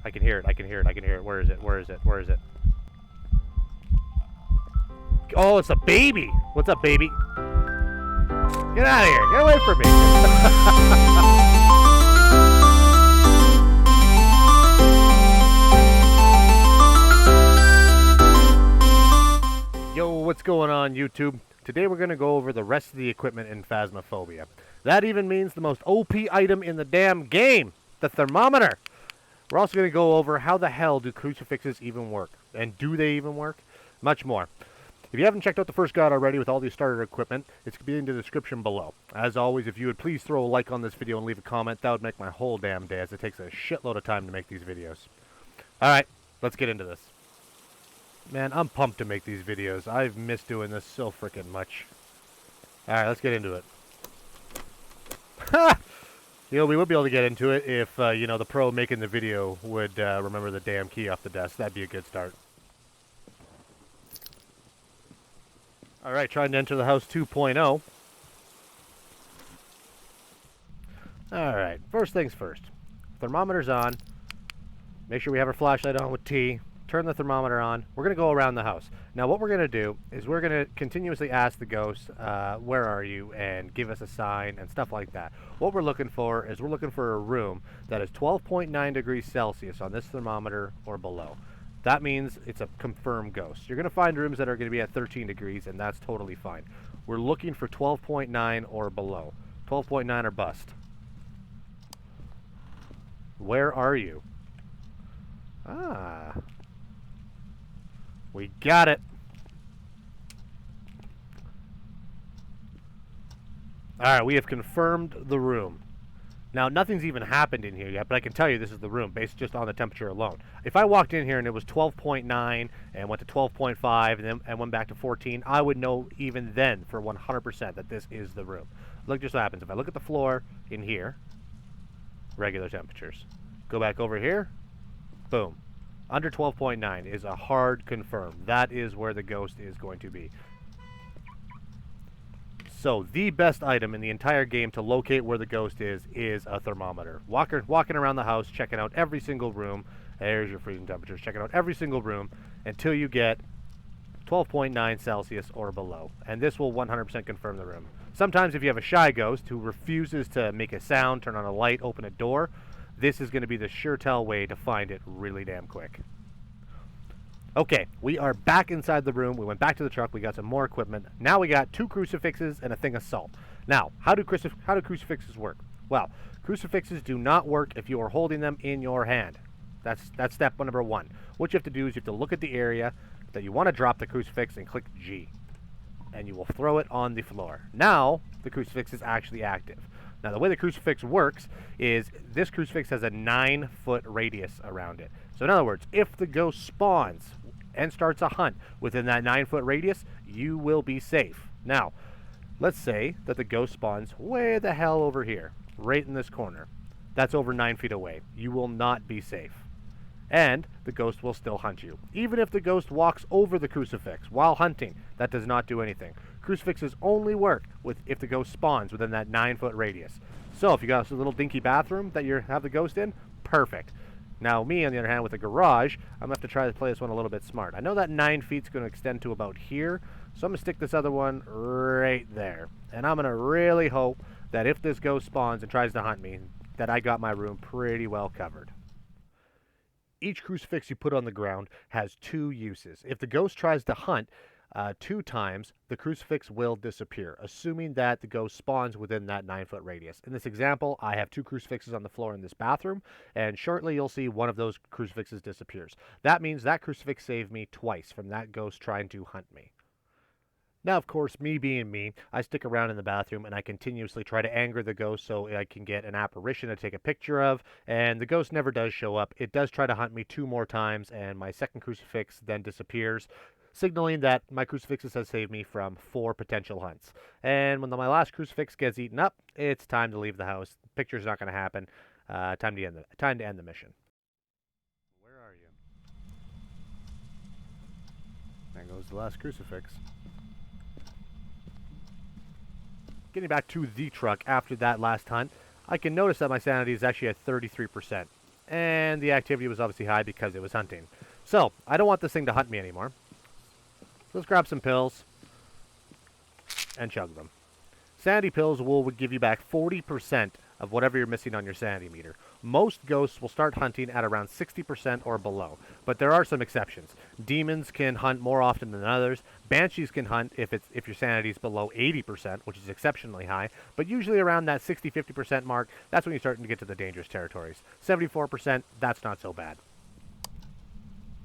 I can hear it. I can hear it. I can hear it. Where is it? Where is it? Where is it? Oh, it's a baby. What's up, baby? Get out of here. Get away from me. Yo, what's going on, YouTube? Today we're going to go over the rest of the equipment in Phasmophobia. That even means the most OP item in the damn game, the thermometer. We're also going to go over how the hell do crucifixes even work, and do they even work? Much more. If you haven't checked out the first guide already with all the starter equipment, it's going to be in the description below. As always, if you would please throw a like on this video and leave a comment, that would make my whole damn day, as it takes a shitload of time to make these videos. Alright, let's get into this. Man, I'm pumped to make these videos. I've missed doing this so freaking much. Alright, let's get into it. Ha! You know, we would be able to get into it if, you know, the pro making the video would remember the damn key off the desk. That'd be a good start. Alright, trying to enter the house 2.0. Alright, first things first. Thermometer's on. Make sure we have our flashlight on with T. Turn the thermometer on. We're going to go around the house. Now what we're going to do is we're going to continuously ask the ghost, where are you, and give us a sign and stuff like that. What we're looking for is we're looking for a room that is 12.9 degrees Celsius on this thermometer or below. That means it's a confirmed ghost. You're going to find rooms that are going to be at 13 degrees, and that's totally fine. We're looking for 12.9 or below. 12.9 or bust. Where are you? Ah. We got it. Alright, we have confirmed the room. Now, nothing's even happened in here yet, but I can tell you this is the room, based just on the temperature alone. If I walked in here and it was 12.9 and went to 12.5 and went back to 14, I would know even then for 100% that this is the room. Look just what happens. If I look at the floor in here, regular temperatures. Go back over here, boom. Under 12.9 is a hard confirm. That is where the ghost is going to be. So, the best item in the entire game to locate where the ghost is a thermometer. Walking around the house, checking out every single room. There's your freezing temperatures. Checking out every single room until you get 12.9 Celsius or below. And this will 100% confirm the room. Sometimes if you have a shy ghost who refuses to make a sound, turn on a light, open a door, this is going to be the sure tell way to find it really damn quick. Okay, we are back inside the room. We went back to the truck. We got some more equipment. Now we got 2 crucifixes and a thing of salt. Now, how do crucifixes work? Well, crucifixes do not work if you are holding them in your hand. That's step number 1. What you have to do is you have to look at the area that you want to drop the crucifix and click G. And you will throw it on the floor. Now, the crucifix is actually active. Now, the way the crucifix works is this crucifix has a 9-foot radius around it. So, in other words, if the ghost spawns and starts a hunt within that 9-foot radius, you will be safe. Now, let's say that the ghost spawns way the hell over here, right in this corner. That's over 9 feet away. You will not be safe. And the ghost will still hunt you. Even if the ghost walks over the crucifix while hunting, that does not do anything. Crucifixes only work if the ghost spawns within that 9-foot radius. So if you got a little dinky bathroom that you have the ghost in, perfect. Now me, on the other hand, with a garage, I'm going to have to try to play this one a little bit smart. I know that 9 feet's going to extend to about here, so I'm going to stick this other one right there. And I'm going to really hope that if this ghost spawns and tries to hunt me, that I got my room pretty well covered. Each crucifix you put on the ground has 2 uses. If the ghost tries to hunt 2 times, the crucifix will disappear, assuming that the ghost spawns within that 9-foot radius. In this example, I have 2 crucifixes on the floor in this bathroom, and shortly you'll see one of those crucifixes disappears. That means that crucifix saved me twice from that ghost trying to hunt me. Now, of course, me being me, I stick around in the bathroom and I continuously try to anger the ghost so I can get an apparition to take a picture of, and the ghost never does show up. It does try to hunt me 2 more times, and my second crucifix then disappears, signaling that my crucifixes have saved me from 4 potential hunts. And when my last crucifix gets eaten up, it's time to leave the house. Picture's not going to happen. Time to end the mission. Where are you? There goes the last crucifix. Getting back to the truck after that last hunt, I can notice that my sanity is actually at 33%. and the activity was obviously high because it was hunting. So, I don't want this thing to hunt me anymore. So let's grab some pills and chug them. Sanity Pills will give you back 40% of whatever you're missing on your sanity meter. Most ghosts will start hunting at around 60% or below, but there are some exceptions. Demons can hunt more often than others. Banshees can hunt if your sanity is below 80%, which is exceptionally high, but usually around that 60-50% mark, that's when you're starting to get to the dangerous territories. 74%, that's not so bad.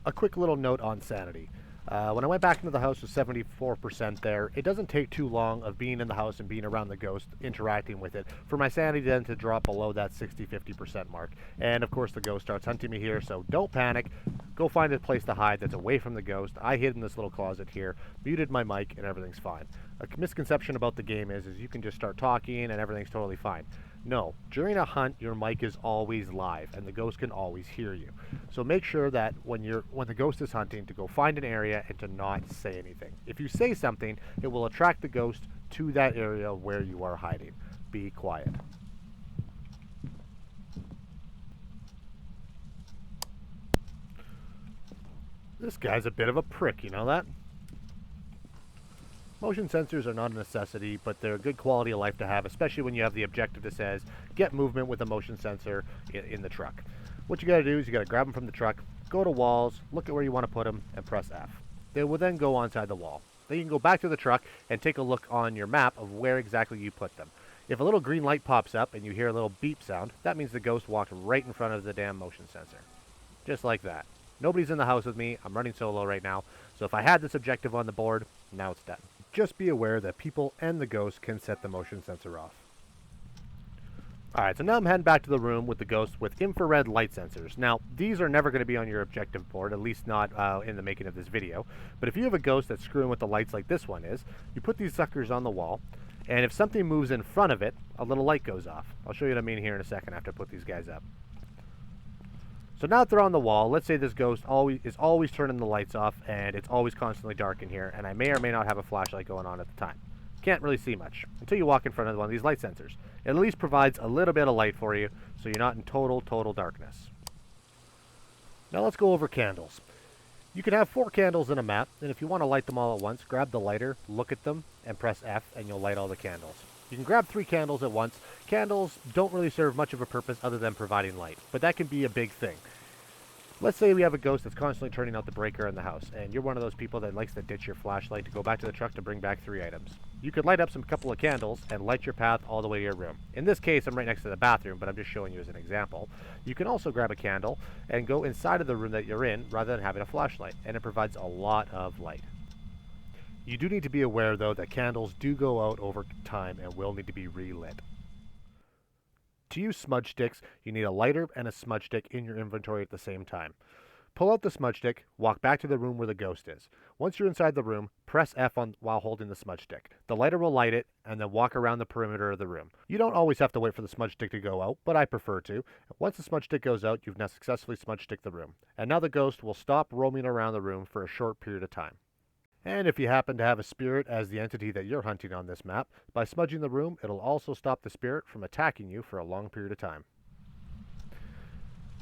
A quick little note on sanity. When I went back into the house with 74% there, it doesn't take too long of being in the house and being around the ghost, interacting with it, for my sanity then to drop below that 60-50% mark. And of course the ghost starts hunting me here, so don't panic. Go find a place to hide that's away from the ghost. I hid in this little closet here, muted my mic, and everything's fine. A misconception about the game is you can just start talking and everything's totally fine. No, during a hunt, your mic is always live, and the ghost can always hear you. So make sure that when the ghost is hunting, to go find an area and to not say anything. If you say something, it will attract the ghost to that area where you are hiding. Be quiet. This guy's a bit of a prick, you know that? Motion sensors are not a necessity, but they're a good quality of life to have, especially when you have the objective that says, get movement with a motion sensor in the truck. What you gotta do is you gotta grab them from the truck, go to walls, look at where you want to put them, and press F. They will then go onside the wall. Then you can go back to the truck and take a look on your map of where exactly you put them. If a little green light pops up and you hear a little beep sound, that means the ghost walked right in front of the damn motion sensor. Just like that. Nobody's in the house with me, I'm running solo right now, so if I had this objective on the board, now it's done. Just be aware that people and the ghost can set the motion sensor off. Alright, so now I'm heading back to the room with the ghost with infrared light sensors. Now, these are never going to be on your objective board, at least not in the making of this video. But if you have a ghost that's screwing with the lights like this one is, you put these suckers on the wall, and if something moves in front of it, a little light goes off. I'll show you what I mean here in a second after I put these guys up. So now that they're on the wall, let's say this ghost is always turning the lights off, and it's always constantly dark in here, and I may or may not have a flashlight going on at the time. Can't really see much until you walk in front of one of these light sensors. It at least provides a little bit of light for you, so you're not in total darkness. Now let's go over candles. You can have 4 candles in a map, and if you want to light them all at once, grab the lighter, look at them, and press F, and you'll light all the candles. You can grab 3 candles at once. Candles don't really serve much of a purpose other than providing light, but that can be a big thing. Let's say we have a ghost that's constantly turning out the breaker in the house, and you're one of those people that likes to ditch your flashlight to go back to the truck to bring back 3 items. You could light up some couple of candles and light your path all the way to your room. In this case, I'm right next to the bathroom, but I'm just showing you as an example. You can also grab a candle and go inside of the room that you're in rather than having a flashlight, and it provides a lot of light. You do need to be aware, though, that candles do go out over time and will need to be relit. To use smudge sticks, you need a lighter and a smudge stick in your inventory at the same time. Pull out the smudge stick, walk back to the room where the ghost is. Once you're inside the room, press F while holding the smudge stick. The lighter will light it, and then walk around the perimeter of the room. You don't always have to wait for the smudge stick to go out, but I prefer to. Once the smudge stick goes out, you've now successfully smudge sticked the room. And now the ghost will stop roaming around the room for a short period of time. And if you happen to have a spirit as the entity that you're hunting on this map, by smudging the room, it'll also stop the spirit from attacking you for a long period of time.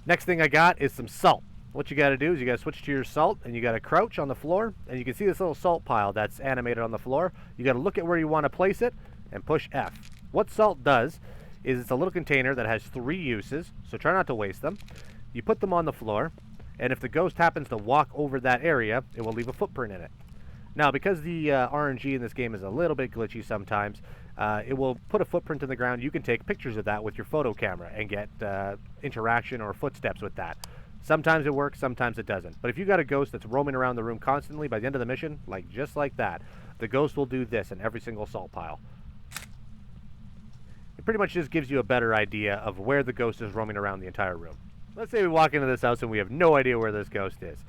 Next thing I got is some salt. What you got to do is you got to switch to your salt, and you got to crouch on the floor, and you can see this little salt pile that's animated on the floor. You got to look at where you want to place it and push F. What salt does is it's a little container that has 3 uses, so try not to waste them. You put them on the floor, and if the ghost happens to walk over that area, it will leave a footprint in it. Now, because the RNG in this game is a little bit glitchy sometimes, it will put a footprint in the ground. You can take pictures of that with your photo camera and get interaction or footsteps with that. Sometimes it works, sometimes it doesn't. But if you got a ghost that's roaming around the room constantly, by the end of the mission, just like that, the ghost will do this in every single salt pile. It pretty much just gives you a better idea of where the ghost is roaming around the entire room. Let's say we walk into this house and we have no idea where this ghost is.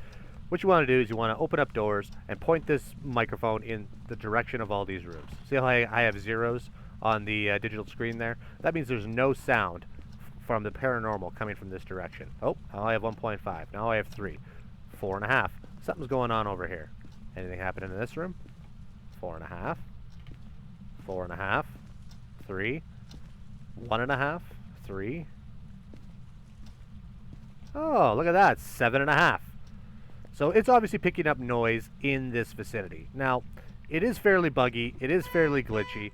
What you want to do is you want to open up doors and point this microphone in the direction of all these rooms. See how I have zeros on the digital screen there? That means there's no sound from the paranormal coming from this direction. Oh, now I have 1.5. Now I have 3. 4.5. Something's going on over here. Anything happening in this room? 4.5. 4.5. 3. 1.5. 3. Oh, look at that, 7.5. So it's obviously picking up noise in this vicinity. Now, it is fairly buggy, it is fairly glitchy,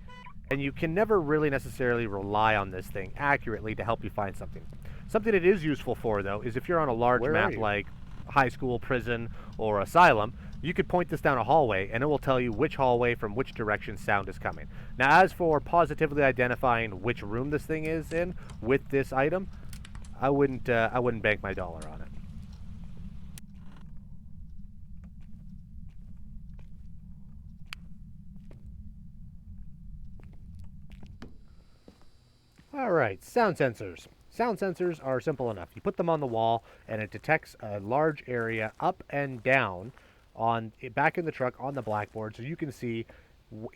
and you can never really necessarily rely on this thing accurately to help you find something. Something it is useful for, though, is if you're on a large map like high school, prison, or asylum, you could point this down a hallway, and it will tell you which hallway from which direction sound is coming. Now, as for positively identifying which room this thing is in with this item, I wouldn't bank my dollar on it. Alright, sound sensors. Sound sensors are simple enough. You put them on the wall and it detects a large area up and down back in the truck on the blackboard so you can see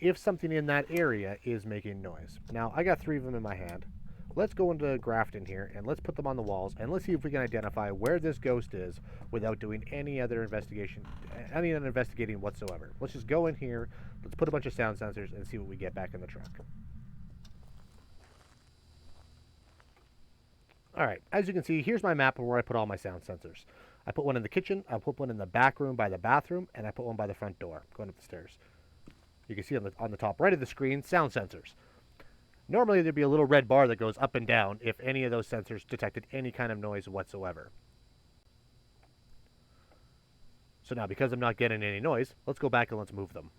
if something in that area is making noise. Now, I got 3 of them in my hand. Let's go into Grafton here and let's put them on the walls and let's see if we can identify where this ghost is without doing any other investigating whatsoever. Let's just go in here, let's put a bunch of sound sensors and see what we get back in the truck. Alright, as you can see, here's my map of where I put all my sound sensors. I put one in the kitchen, I put one in the back room by the bathroom, and I put one by the front door, going up the stairs. You can see on the top right of the screen, sound sensors. Normally there'd be a little red bar that goes up and down if any of those sensors detected any kind of noise whatsoever. So now, because I'm not getting any noise, let's go back and let's move them.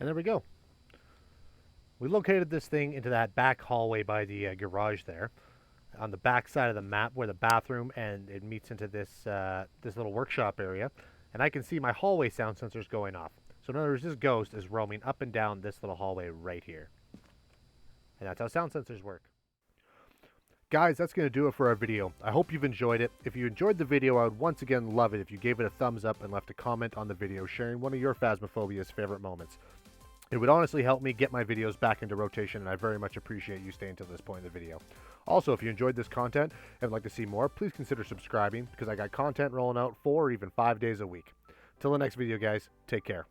And there we go. We located this thing into that back hallway by the garage there, on the back side of the map where the bathroom and it meets into this this little workshop area. And I can see my hallway sound sensors going off. So in other words, this ghost is roaming up and down this little hallway right here. And that's how sound sensors work. Guys, that's going to do it for our video. I hope you've enjoyed it. If you enjoyed the video, I would once again love it if you gave it a thumbs up and left a comment on the video sharing one of your Phasmophobia's favorite moments. It would honestly help me get my videos back into rotation, and I very much appreciate you staying to this point in the video. Also, if you enjoyed this content and would like to see more, please consider subscribing because I got content rolling out 4 or even 5 days a week. Till the next video, guys, take care.